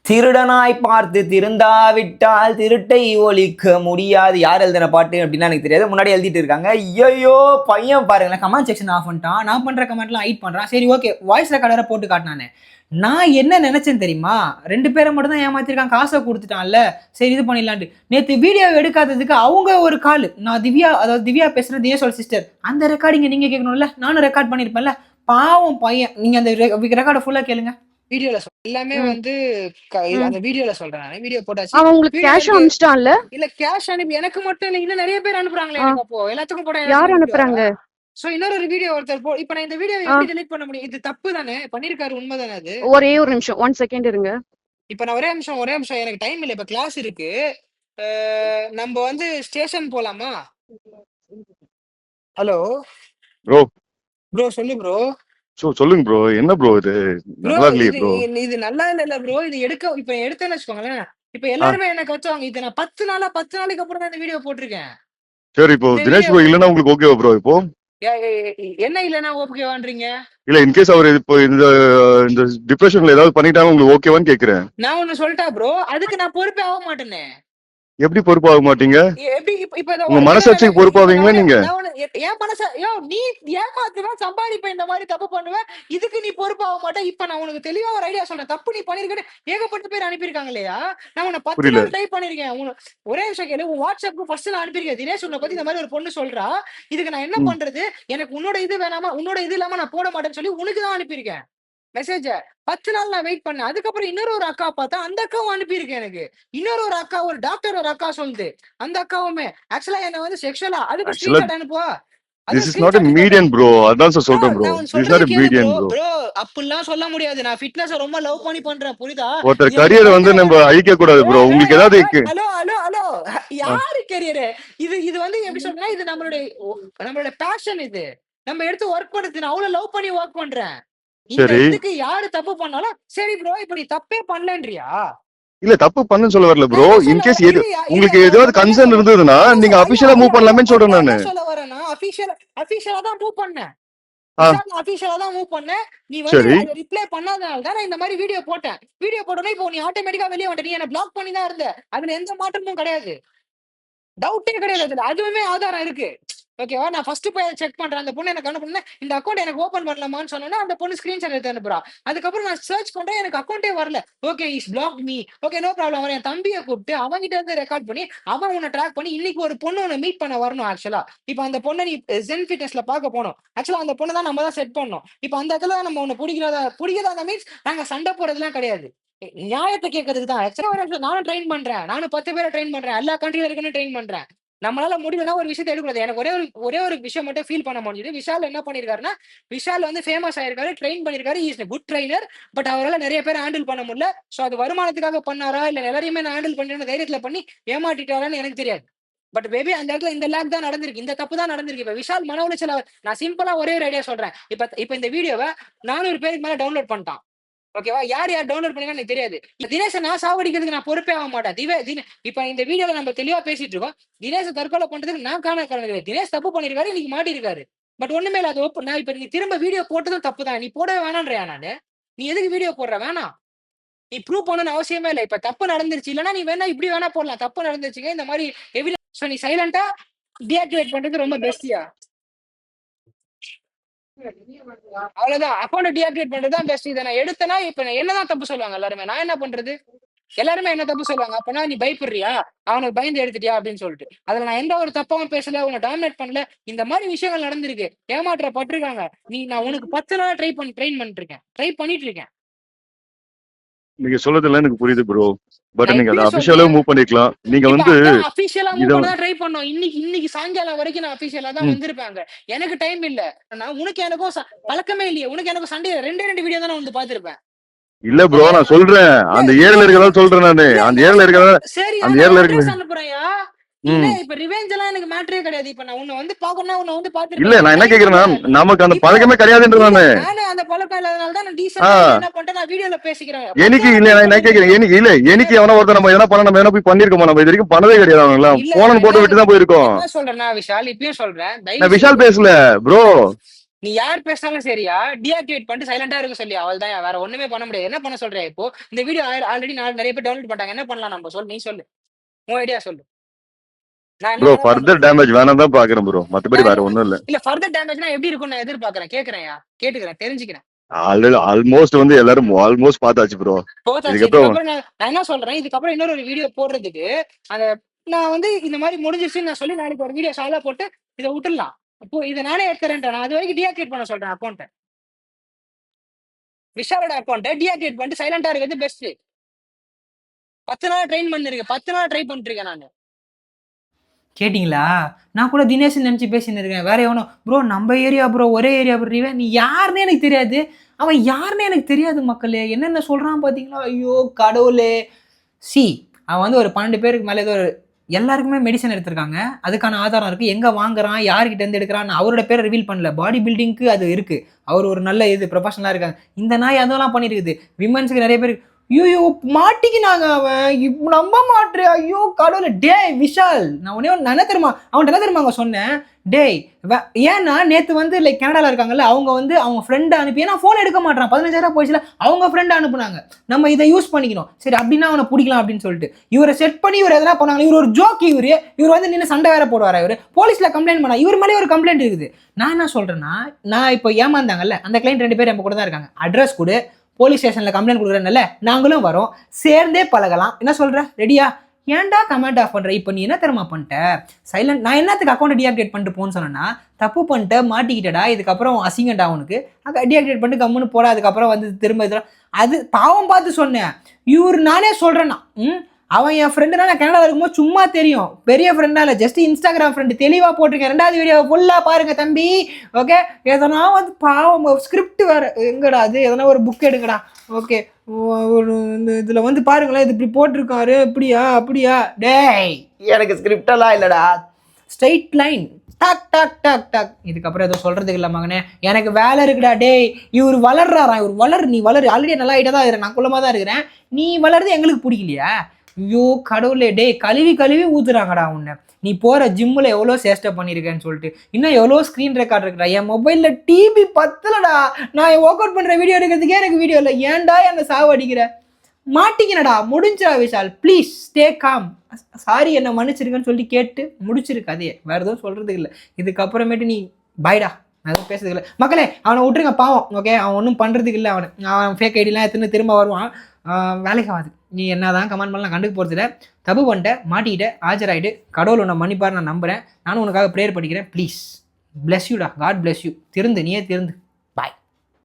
திருடனாய் பார்த்து திருந்தாவிட்டால் திருட்டை ஒழிக்க முடியாது. யார் எழுதின பாட்டு அப்படின்னா எனக்கு தெரியாது. முன்னாடி எழுதிட்டு இருக்காங்க. ஐயோ பையன் பாருங்களேன், கமெண்ட் செக்ஷன் ஆஃப் பண்ணிட்டான். நான் பண்ற கமெண்ட்லாம் ஹைட் பண்றான். சரி ஓகே, வாய்ஸ் ரெக்கார்டரை போட்டு காட்டினானே. நான் என்ன நினைச்சேன் தெரியுமா? 2 பேரை மட்டும் தான் ஏமாத்திருக்கான், காசை கொடுத்துட்டான்ல, சரி இது பண்ணிடலான்ட்டு. நேற்று வீடியோ எடுக்காததுக்கு அவங்க ஒரு கால், நான் திவ்யா, அதாவது திவ்யா பேசுறது திவ்யா சிஸ்டர், அந்த ரெக்கார்டிங்க நீங்க கேட்கணும்ல, நானும் ரெக்கார்ட் பண்ணிருப்பேன்ல. பாவம் பையன். நீங்க அந்த ரெக்கார்டை ஃபுல்லா கேளுங்க. வீடியோல எல்லாமே வந்து அந்த வீடியோல சொல்றேன். நான் வீடியோ போட்டாச்சு. அவன் உங்களுக்கு கேஷ் அனுப்பிச்சிட்டான்ல? இல்ல கேஷ் அனுப்பி எனக்கு மட்டும் இல்ல, இன்னும் நிறைய பேர் அனுப்புறாங்களே எனக்கு. அப்போ எல்லாத்துக்கும் கூட யார் அனுப்புறாங்க? சோ இன்னொரு வீடியோ ஒருத்தர் இப்ப நான் இந்த வீடியோ எப்படி டெலீட் பண்ண முடியும்? இது தப்பு தானே பண்ணிருக்காரு, உண்மைதானே அது? ஒரே ஒரு நிமிஷம், 1 செகண்ட் இருங்க. இப்ப நான் ஒரே நிமிஷம் எனக்கு டைம் இல்ல, இப்ப கிளாஸ் இருக்கு. நம்ம வந்து ஸ்டேஷன் போலாமா? ஹலோ ப்ரோ சொல்லு ப்ரோ. சொல்லுங்க ப்ரோ. என்ன ப்ரோ இது? நல்லா இல்லையே ப்ரோ. இது நல்லா இல்ல ப்ரோ. இது இப்ப எடுத்தேன்னு வச்சுக்கோங்களேன். இப்ப எல்லாருமே எனக்கு வச்சாங்க. இது நான் 10 நாளைக்கு அப்புறம் தான் இந்த வீடியோ போட்டிருக்கேன். சரி, இப்போ தினேஷ் ப்ரோ இல்லன்னா உங்களுக்கு ஓகேவா ப்ரோ? இப்போ என்ன இல்லன்னா ஓகேவான்றீங்க? இல்ல இன்கேஸ் அவர் இப்போ இந்த டிப்ரெஷன்ல ஏதாவது பண்ணிட்டாங்க உங்களுக்கு ஓகேவான்னு கேக்குறேன். நான் ஒண்ணு சொல்லிட்டா ப்ரோ, அதுக்கு நான் பொறுப்பே ஆக மாட்டேனே. எப்படி பொறுப்பாக மாட்டீங்க? எப்படி இப்ப உங்க மனசாட்சிக்கு பொறுப்பாவீங்களா நீங்க? ஏன் மனசா நீ ஏமாத்துவேன், சம்பாதிப்ப, இந்த மாதிரி தப்பு பண்ணுவேன், இதுக்கு நீ பொறுப்பாக மாட்டே. இப்ப நான் உனக்கு தெளிவா ஒரு ஐடியா சொல்றேன். தப்பு நீ பண்ணிருக்கேன்னு ஏகப்பட்ட பேர் அனுப்பியிருக்காங்க இல்லையா? நான் உன்னை 10 நாள் டைப் பண்ணிருக்கேன். ஒரே விஷயம் கேளு, உன் வாட்ஸ்அப்புக்கு ஃபர்ஸ்ட் நான் அனுப்பியிருக்கேன். தினேஷ் உன்னை பத்தி இந்த மாதிரி ஒரு பொண்ணு சொல்றா, இதுக்கு நான் என்ன பண்றது, எனக்கு உன்னோட இது வேணாமா, உன்னோட இது இல்லாம நான் போட மாட்டேன்னு சொல்லி உனக்கு தான் அனுப்பியிருக்கேன் மெசேஜ. 10 நாள் நான் வெயிட் பண்ணேன். அதுக்கப்புறம் இன்னொரு ஒரு அக்கா பார்த்தா, அந்த அக்காவும் அனுப்பியிருக்கேன் எனக்கு. இன்னொரு ஒரு அக்கா, ஒரு டாக்டர் ஒரு அக்கா சொல்லுது, அந்த அக்காவுமே ஆக்சுவலா என்ன வந்து செக்ஷுவலா, அதுக்கு screenshot அனுப்புவா. This is not a median bro. அதான் சொல்றேன் bro. This is not a median bro. bro அப்படிலாம் சொல்ல முடியாது. நான் ஃபிட்னஸ் ரொம்ப லவ் பண்ணி பண்றேன், புரியுதா? ஒருத்தர் கரியர் வந்து நம்ம அழிக்க கூடாது bro. உங்களுக்கு ஏதாவது ஹலோ யாரு கரியர் இது வந்து எப்படி சொல்றேன்னா, இது நம்மளுடைய பேஷன். இது நம்ம எடுத்து ஒர்க் பண்றது. நான் அவ்வளவு லவ் பண்ணி ஒர்க் பண்றேன். இதுக்கு யாரு தப்பு பண்ணாலும் சரி ப்ரோ, இப்ப நீ தப்பே பண்ணலன்றியா? இல்ல தப்பு பண்ணு சொல்ல வரல ப்ரோ. இன்கேஸ் உங்களுக்கு ஏதாவது கன்சர்ன் இருந்ததுன்னா நீங்க அபிஷியலா மூவ் பண்ணலாம்னு சொல்றேன் நானு. சொல்ல வரேன்னா அபிஷியலா தான் மூவ் பண்ணேன். அபிஷியலா தான் மூவ் பண்ணேன். நீ வந்து ரிப்ளை பண்ணாதனால தான் நான் இந்த மாதிரி வீடியோ போட்டேன். வீடியோ போட்டோனே இப்போ நீ ஆட்டோமேட்டிக்கா வெளியே வந்துட்ட. நீ என்ன பிளாக் பண்ணி தான் இருந்த. அதுல எந்த மாற்றமும் கிடையாது, டவுட்டே கிடையாது. அதுல அதுவுமே ஆதாரம் இருக்கு. ஓகேவா? நான் ஃபர்ஸ்ட் போய் செக் பண்றேன். அந்த பொண்ணு எனக்கு அனுப்புனேன், இந்த அக்கௌண்ட் எனக்கு ஓபன் பண்ணலாமான்னு சொன்னா அந்த பொண்ணு ஸ்கிரீன்ஷாட் எடுத்து அனுப்புறா. அதுக்கப்புறம் நான் சர்ச் பண்றேன், எனக்கு அக்கௌண்டே வரல. Okay, is block me. Okay, no problem. அவன் என் தம்பியை கூப்பிட்டு அவங்கிட்ட இருந்து ரெக்கார்ட் பண்ணி அவன் உன்னை ட்ராக் பண்ணி இன்னைக்கு ஒரு பொண்ணு உன்னை மீட் பண்ண வரணும். ஆக்சுவலா இப்ப அந்த பொண்ணை நீ ஜென் ஃபிட்னஸ்ல பார்க்க போனோம். ஆக்சுவலா அந்த பொண்ணை தான் நம்ம தான் செட் பண்ணோம். இப்ப அந்த இடத்துல தான் நம்ம உன்னை பிடிக்காத மீன்ஸ் நாங்க சண்டை போறதுலாம் கிடையாது, நியாயத்தை கேட்கறதுக்கு தான். ஆக்சுவலா நானும் ட்ரெயின் பண்றேன், நானும் 10 பேரை ட்ரெயின் பண்றேன், எல்லா கண்ட்ரில இருக்குன்னு ட்ரெயின் பண்றேன். நம்மளால முடியலன்னா ஒரு விஷயத்தை எடுக்கூடாது. எனக்கு ஒரே ஒரு விஷயம் மட்டும் ஃபீல் பண்ண முடியுது. விஷால் என்ன பண்ணிருக்காருன்னா, விஷால் வந்து ஃபேமஸ் ஆயிருக்காரு, ட்ரெயின் பண்ணிருக்காரு, இஸ் குட் ட்ரெயினர். பட் அவரால் நிறைய பேர் ஹேண்டில் பண்ண முடியல. சோ அது வருமானத்துக்காக பண்ணாரா இல்ல எல்லாரையுமே நான் ஹேண்டில் பண்றேன்னு தைரியத்துல பண்ணி ஏமாட்டிட்டாரான்னு எனக்கு தெரியாது. பட் பேபி அந்த இடத்துல இந்த லேக் தான் நடந்திருக்கு, இந்த தப்பு தான் நடந்திருக்கு. இப்ப விஷால் மன உளைச்சல். நான் சிம்பிளா ஒரே ஒரு ஐடியா சொல்றேன். இப்ப இந்த வீடியோவை 400 பேருக்கு மேல டவுன்லோட் பண்ணிட்டான். ஓகேவா? யார் டவுன்லோட் பண்ணிருக்கான்னு எனக்கு தெரியாது. தினேஷை நான் சாவடிக்கிறதுக்கு நான் பொறுப்பே ஆக மாட்டேன். இப்ப இந்த வீடியோல நம்ம தெளிவா பேசிட்டு இருக்கோம். தினேஷ் தற்கொலை பண்றதுக்கு நான் காரணம் கிடையாது. தினேஷ் தப்பு பண்ணிருக்காரு, இன்னைக்கு மாட்டிருக்காரு. பட் ஒண்ணுமே இல்ல, அது நான் இப்ப நீ திரும்ப வீடியோ போட்டதும் தப்பு தான். நீ போடவே வேணான்றியா? நானு நீ எதுக்கு வீடியோ போடுற? வேணாம், நீ ப்ரூவ் பண்ணணும்னு அவசியமே இல்லை. இப்ப தப்பு நடந்துருச்சு, இல்லன்னா நீ வேணா இப்படி வேணா போடலாம். தப்பு நடந்துருச்சுங்க, இந்த மாதிரி எவிடன்ஸ் நீ சைலண்டா டீஆக்டிவேட் பண்றது ரொம்ப பெஸ்டியா. அவ்வளவுதான், அக்கௌண்ட் டீஆக்டிவேட் பண்றதுதான் பெஸ்ட். இதை நான் எடுத்தனா இப்ப என்னதான் தப்பு சொல்லுவாங்க எல்லாருமே. நான் என்ன பண்றது? எல்லாருமே என்ன தப்பு சொல்லுவாங்க. அப்பனா நீ பயப்படுறியா, அவனுக்கு பயந்து எடுத்துட்டியா அப்படின்னு சொல்லிட்டு. அதுல நான் எந்த ஒரு தப்பாவும் பேசல, உன்னை டாமினேட் பண்ணல. இந்த மாதிரி விஷயங்கள் நடந்திருக்கு, ஏமாற்றப்பட்டிருக்காங்க. நான் உனக்கு 10 நாளா ட்ரெயின் பண்ணிட்டு இருக்கேன். நீங்க சொல்றதுல எனக்கு புரியுது ப்ரோ. பட் நீங்க அதை அபிஷியலா மூவ் பண்ணிக்கலாம். நீங்க வந்து அபிஷியலா மூவ் பண்ண ட்ரை பண்ணோம். இன்னைக்கு சாயங்காலம் வரைக்கும் நான் அபிஷியலா தான் வந்திருப்பாங்க. எனக்கு டைம் இல்ல. உனக்கு எனக்கும் பழக்கமே இல்லையே. உனக்கு எனக்கு சண்டே 2 வீடியோ தான் நான் வந்து பாத்துருப்பேன். இல்ல ப்ரோ, நான் சொல்றேன் அந்த ஏர்ல இருக்கறதா சொல்றேன் நானு. அந்த ஏர்ல இருக்கறதா சரி, அந்த ஏர்ல இருக்கு அனுப்புறேன்யா. இப்ப ரிவெஞ்ச் எல்லாம் எனக்கு மேட்டரே கிடையாது. இப்ப நான் உன்னை வந்து பாக்கணும், உன்னை வந்து பாத்துருக்கேன். இல்ல நான் என்ன கேக்குறேன்னா, நமக்கு அந்த பழக்கமே கிடையாதுன்ற நானு. அந்த பழக்கம் இல்லாதனால தான் நான் டீசன்ட்டா என்ன பண்ணிட்டேன், நான் வீடியோல பேசிக்கிறேன். எனக்கு இல்ல, நான் என்ன கேக்குறேன், எனக்கு எவனோ ஒருத்தர் நம்ம எதனா பண்ண, நம்ம என்ன போய் பண்ணிருக்கோமா? நம்ம இது வரைக்கும் பண்ணதே கிடையாது. அவங்க போன போட்டு விட்டு தான் போயிருக்கோம். சொல்றேன் நான் விஷால், இப்பயும் சொல்றேன், நான் விஷால் பேசல ப்ரோ. நீ யார் பேசினாலும் சரியா டீஆக்டிவேட் பண்ணிட்டு சைலண்டா இருக்க சொல்லி அவள் தான். வேற ஒண்ணுமே பண்ண முடியாது. என்ன பண்ண சொல்ற இப்போ? இந்த வீடியோ ஆல்ரெடி நிறைய பேர் டவுன்லோட் பண்ணிட்டாங்க. என்ன பண்ணலாம் நம்ம? சொல்லு, நீ சொல்லு, உன் ஐடியா சொல்லு. நான் என்ன ப்ரோ வேணா ஃபர்தர் பண்றேன். டேமேஜ் வேணாம் தான் பாக்குறேன் ப்ரோ, மத்தபடி நான் வேற என்ன ஒண்ணும் இல்ல. இல்ல ஃபர்தர் டேமேஜ்னா எப்படி இருக்கும்னு நான் எதிர்பார்க்கறேன், கேக்குறேன்யா, கேட்டுக்கிறேன், தெரிஞ்சுக்கிறேன். ஆல்மோஸ்ட் வந்து எல்லாரும் ஆல்மோஸ்ட் பார்த்தாச்சு ப்ரோ. போதாச்சு. இதுக்கப்புறம் இதுக்கப்புறம் நான் என்ன சொல்றேன், இதுக்கப்புறம் இன்னொரு ஒரு வீடியோ போடுறதுக்கு அந்த நான் வந்து இந்த மாதிரி முடிஞ்சிருச்சுன்னு நான் சொல்லி நாளைக்கு ஒரு வீடியோ சாலா போட்டு இதை விட்டுடலாம். இப்போ இதை நானே எடுத்துறேன். நான் அது வரைக்கும் டீஆக்டிவேட் பண்ண சொல்றேன் அக்கௌண்ட்டை. விஷாலோட அக்கௌண்ட்டை டீஆக்டிவேட் பண்ணிட்டு சைலண்டா இருக்கிறது பெஸ்ட். 10 நாள் ட்ரெயின் பண்ணிருக்கேன், 10 நாள் ட்ரை பண்ணிட்டு இருக்கேன் நான். கேட்டிங்களா? நான் கூட தினேஷ் நினச்சி பேசின்னு இருக்கேன். வேற எவனோ ப்ரோ நம்ம ஏரியா ப்ரோ, ஒரே ஏரியா ப்ரோ. நீ யாருன்னே எனக்கு தெரியாது. அவன் யாருன்னே எனக்கு தெரியாது மக்களே. என்னென்ன சொல்கிறான் பார்த்தீங்களா? ஐயோ கடவுளே. அவன் வந்து ஒரு 12 பேருக்கு மேலே ஏதோ எல்லாருக்குமே மெடிசன் எடுத்திருக்காங்க. அதுக்கான ஆதாரம் இருக்குது. எங்கே வாங்குறான், யார்கிட்ட இருந்து எடுக்கிறான், அவரோட பேரை ரிவீல் பண்ணல. பாடி பில்டிங்க்கு அது இருக்குது. அவர் ஒரு நல்ல ப்ரொஃபஷனலாக இருக்காங்க. இந்த நாய் அதெல்லாம் பண்ணியிருக்குது. விமன்ஸுக்கு நிறைய பேர் ஐயோ மாட்டிக்கினாங்க. அவன் இப்போ நம்ப மாட்டேன். ஐயோ கடவுளை. டேய் விஷால், நான் உடனே என்ன தெரியுமா அவன்கிட்ட என்ன தெரியுமா அங்கே சொன்னேன், டேய் ஏன்னா நேற்று வந்து லைக் கனடாவில் இருக்காங்கல்ல, அவங்க வந்து அவங்க ஃப்ரெண்டை அனுப்பி, ஏன்னா ஃபோன் எடுக்க மாட்டான், 15,000 போயிடுச்சுல, அவங்க ஃப்ரெண்டை அனுப்புனாங்க. நம்ம இதை யூஸ் பண்ணிக்கணும். சரி அப்படின்னா அவனை பிடிக்கலாம் அப்படின்னு சொல்லிட்டு இவரை செட் பண்ணி இவர் எதனா பண்ணாங்க. இவர் ஒரு ஜோக். இவர் வந்து நின்று சண்டை வேற போடுவார். இவர் போலீஸில் கம்ப்ளைண்ட் பண்ணா. இவர் மேலே ஒரு கம்ப்ளைண்ட் இருக்குது. நான் என்ன சொல்கிறேன்னா, நான் இப்போ ஏமாந்தாங்கல்ல அந்த கிளைண்ட் 2 பேர் நம்ம கூட தான் இருக்காங்க. அட்ரஸ் கொடு, போலீஸ் ஸ்டேஷனில் கம்ப்ளைண்ட் கொடுக்குறேன்ல, நாங்களும் வரோம், சேர்ந்தே பழகலாம். என்ன சொல்கிற? ரெடியா? ஏன்டா கமெண்ட் ஆஃப் பண்ணுற? இப்போ நீ என்ன தெரியுமா பண்ணிட்ட? சைலண்ட். நான் என்னத்துக்கு அக்கௌண்ட் டீஆக்டிவேட் பண்ணிட்டு போன்னு சொன்னேன்னா, தப்பு பண்ணிட்ட, மாட்டிக்கிட்டடா, இதுக்கப்புறம் அசிங்கண்டா அவனுக்கு, டீஆக்டிவேட் பண்ணிட்டு கம்முன்னு போடா, அதுக்கப்புறம் வந்து திரும்ப இதெல்லாம் அது பாவம் பார்த்து சொன்னேன். நானே சொல்கிறேன்னா அவன் என் ஃப்ரெண்டுனா நான் கனடாவில் இருக்கும்போது சும்மா தெரியும், பெரிய ஃப்ரெண்டாக இல்லை, ஜஸ்ட் இன்ஸ்டாகிராம் ஃப்ரெண்டு. தெளிவாக போட்டிருக்கேன். 2வது வீடியோ ஃபுல்லாக பாருங்க தம்பி. ஓகே, எதனா வந்து பாவம் ஸ்கிரிப்ட் வேறு எங்கடா அது, எதனா ஒரு புக் எடுங்கடா. ஓகே, இதில் வந்து பாருங்களேன், இது இப்படி போட்டிருக்காரு. அப்படியா டேய், எனக்கு ஸ்கிரிப்டெல்லாம் இல்லைடா, straight line, talk talk talk talk. இதுக்கப்புறம் ஏதோ சொல்கிறதுக்கு இல்லை மகனே, எனக்கு வேலை இருக்குடா. டேய் இவர் வளர்றாராம், நீ வளரு. ஆல்ரெடி நல்லா ஐடியா தான் இருக்கிறேன், நான் குள்ளமாக தான் இருக்கிறேன். நீ வளருது எங்களுக்கு பிடிக்கலையா? ஐயோ கடவுளே. டே கழுவி ஊத்துறாங்கடா உன்னை. நீ போகிற ஜிம்மில் எவ்வளோ சேஷ்டை பண்ணியிருக்கேன்னு சொல்லிட்டு இன்னும் எவ்வளோ ஸ்க்ரீன் ரெக்கார்ட் இருக்குடா. என் மொபைலில் டிபி பத்தலடா. நான் ஒர்க் அவுட் பண்ணுற வீடியோ எடுக்கிறதுக்கே எனக்கு வீடியோ இல்லை. ஏன்டா என்னை சாவடிக்கிற? மாட்டிக்கினடா. முடிஞ்சா Vishal, please stay com. Sorry என்னை மன்னிச்சிருக்கேன்னு சொல்லி கேட்டு முடிச்சிருக்கு. அதே வேறு எதுவும் சொல்கிறதுக்கு இல்லை. இதுக்கப்புறமேட்டு நீ பாய்டா, நான் எதுவும் பேசுறதுக்கு இல்லை. மக்களே அவனை விட்டுருங்க, பாவம். ஓகே, அவன் ஒன்றும் பண்ணுறதுக்கு இல்லை. அவன் ஃபேக் ஐடிலாம் எடுத்துன்னு திரும்ப வருவான். வேலைக்கு ஆகாது. நீ என்ன தான் கமெண்ட் பண்ணலாம், கண்டுக்கு போகிறதில்ல. தப்பு பண்ணிட்ட, மாட்டிக்கிட்ட, ஆஜராயிட்டு. கடவுள் உன்னை மன்னிப்பார் நான் நம்புகிறேன். நானும் உனக்காக ப்ரேயர் பண்ணிக்கிறேன். ப்ளீஸ் பிளஸ் யூடா, காட் பிளஸ் யூ. நீயே திருந்து